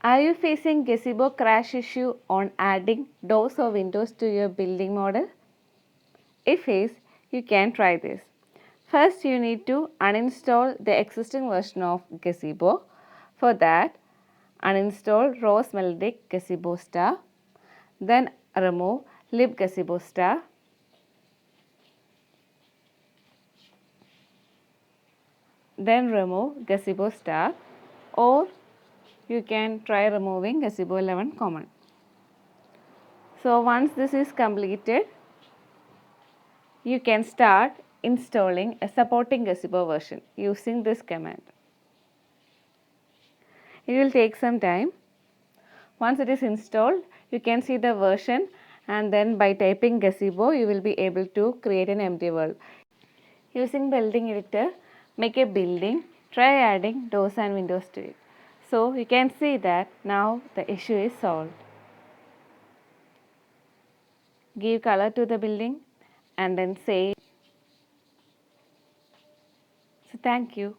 Are you facing gazebo crash issue on adding doors or windows to your building model? If yes, you can try this. First, you need to uninstall the existing version of Gazebo. For that, uninstall ros-melodic-gazebo-ros. Then remove lib-gazebo-ros. Then remove gazebo-ros, or you can try removing Gazebo 11 common. So once this is completed, you can start installing a supporting Gazebo version using this command. It will take some time. Once it is installed, you can see the version, and then by typing Gazebo, you will be able to create an empty world. Using Building Editor, make a building, try adding doors and windows to it. So you can see that now the issue is solved. Give color to the building and then save. So thank you.